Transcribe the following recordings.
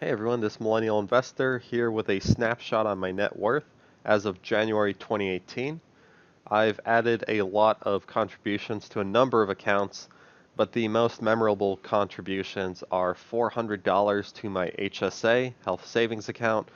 Hey everyone, this Millennial Investor here with a snapshot on my net worth as of January 2018. I've added a lot of contributions to a number of accounts, but the most memorable contributions are $400 to my HSA, health savings account,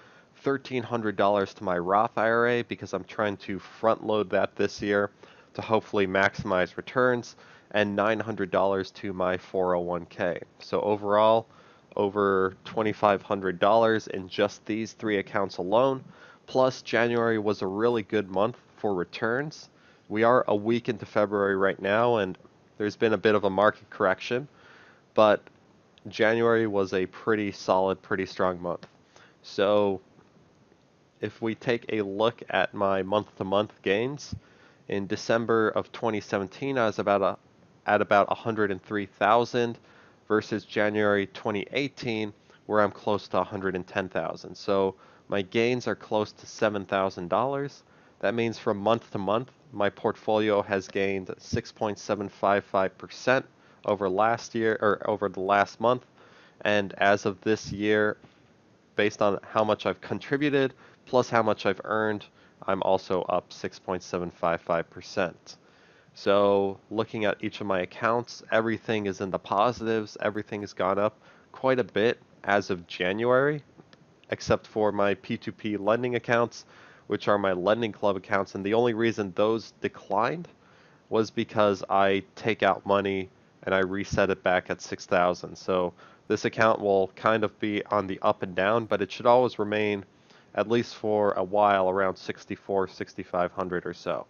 $1,300 to my Roth IRA because I'm trying to front load that this year to hopefully maximize returns, and $900 to my 401k. So overall, over $2,500 in just these three accounts alone. Plus, January was a really good month for returns. We are a week into February right now, and there's been a bit of a market correction, but January was a pretty solid, pretty strong month. So, if we take a look at my month-to-month gains, in December of 2017, I was at about 103,000 versus January 2018, where I'm close to 110,000. So my gains are close to $7,000. That means from month to month, my portfolio has gained 6.755% over last year or over the last month. And as of this year, based on how much I've contributed plus how much I've earned, I'm also up 6.755%. So looking at each of my accounts, everything is in the positives. Everything has gone up quite a bit as of January, except for my P2P lending accounts, which are my lending club accounts. And the only reason those declined was because I take out money and I reset it back at 6,000. So this account will kind of be on the up and down, but it should always remain, at least for a while, around 64, 6,500 or so.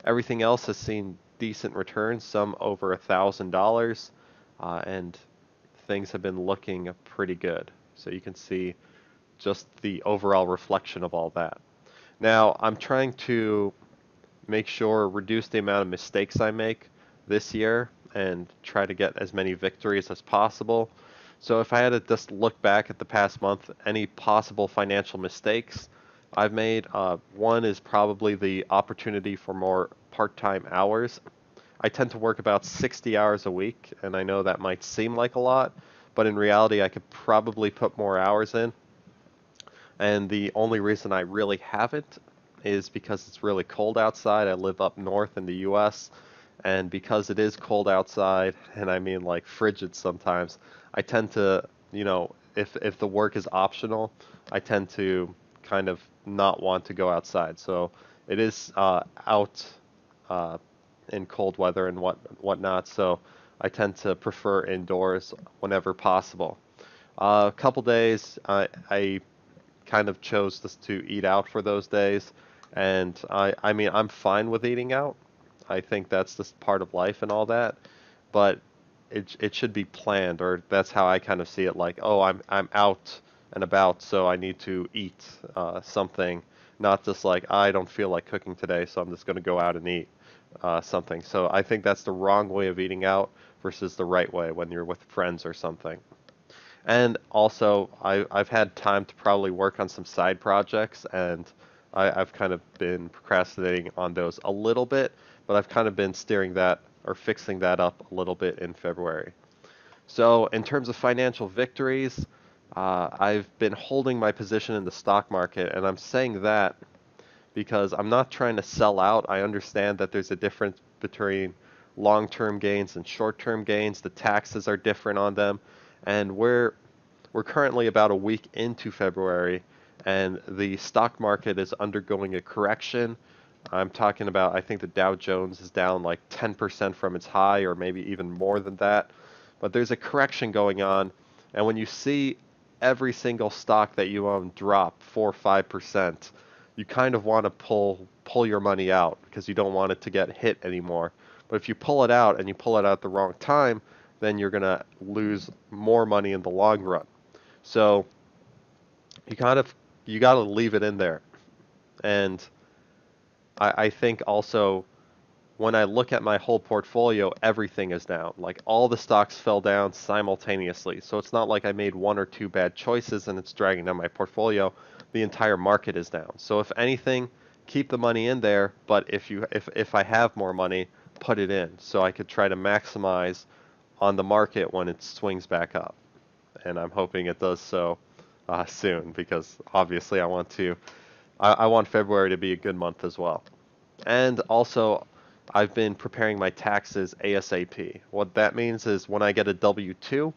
Everything else has seen decent returns, some over $1,000, and things have been looking pretty good. So you can see just the overall reflection of all that. Now, I'm trying to make sure reduce the amount of mistakes I make this year and try to get as many victories as possible. So if I had to just look back at the past month, any possible financial mistakes I've made, one is probably the opportunity for more part-time hours. I tend to work about 60 hours a week, and I know that might seem like a lot, but in reality, I could probably put more hours in. And the only reason I really haven't is because it's really cold outside. I live up north in the US, and because it is cold outside, and I mean like frigid sometimes, I tend to, if the work is optional, I tend to kind of not want to go outside. So it is out uh, in cold weather and whatnot. So I tend to prefer indoors whenever possible. A couple days, I kind of chose just to eat out for those days. And I mean, I'm fine with eating out. I think that's just part of life and all that. But it should be planned, or that's how I kind of see it. Like, oh, I'm out and about, so I need to eat something, not just like I don't feel like cooking today, so I'm just going to go out and eat something. So I think that's the wrong way of eating out versus the right way when you're with friends or something. And also, I've had time to probably work on some side projects, and I've kind of been procrastinating on those a little bit, but I've kind of been steering that or fixing that up a little bit in February. So, in terms of financial victories, I've been holding my position in the stock market, and I'm saying that because I'm not trying to sell out. I understand that there's a difference between long-term gains and short-term gains. The taxes are different on them, and we're currently about a week into February, and the stock market is undergoing a correction. I'm talking about, I think the Dow Jones is down like 10% from its high, or maybe even more than that. But there's a correction going on, and when you see every single stock that you own drop 4 or 5%, you kind of want to pull your money out because you don't want it to get hit anymore. But if you pull it out and you pull it out at the wrong time, then you're going to lose more money in the long run. So you kind of you got to leave it in there. And I think also when I look at my whole portfolio, everything is down. Like all the stocks fell down simultaneously. So it's not like I made one or two bad choices and it's dragging down my portfolio. The entire market is down. So if anything, keep the money in there, but if I have more money, put it in so I could try to maximize on the market when it swings back up. And I'm hoping it does so soon because obviously I want February to be a good month as well. And also, I've been preparing my taxes ASAP. What that means is when I get a W-2,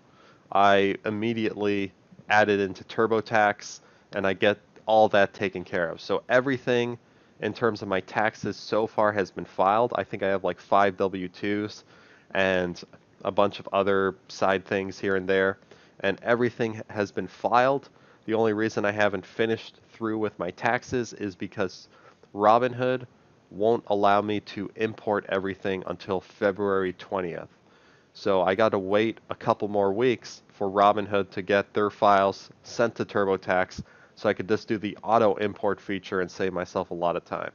I immediately add it into TurboTax and I get all that taken care of. So everything in terms of my taxes so far has been filed. I think I have like 5 W-2s and a bunch of other side things here and there, and everything has been filed. The only reason I haven't finished through with my taxes is because Robinhood won't allow me to import everything until February 20th. So I got to wait a couple more weeks for Robinhood to get their files sent to TurboTax so I could just do the auto import feature and save myself a lot of time.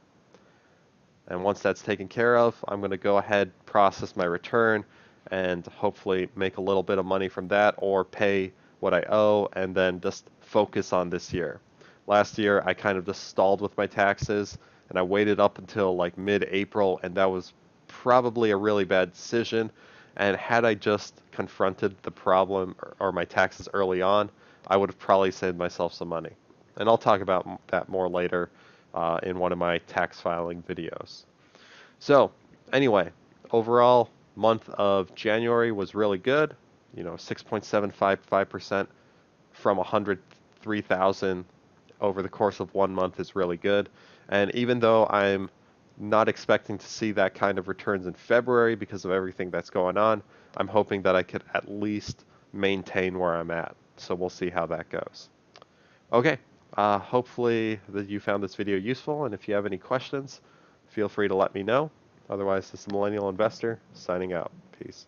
And once that's taken care of, I'm going to go ahead, process my return, and hopefully make a little bit of money from that or pay what I owe and then just focus on this year. Last year, I kind of just stalled with my taxes and I waited up until like mid-April, and that was probably a really bad decision. And had I just confronted the problem or my taxes early on, I would have probably saved myself some money. And I'll talk about that more later in one of my tax filing videos. So, anyway, overall, month of January was really good. 6.755% from 103,000 over the course of 1 month is really good. And even though I'm not expecting to see that kind of returns in February because of everything that's going on, I'm hoping that I could at least maintain where I'm at. So we'll see how that goes. Okay, hopefully that you found this video useful, and if you have any questions, feel free to let me know. Otherwise, this is Millennial Investor signing out. Peace.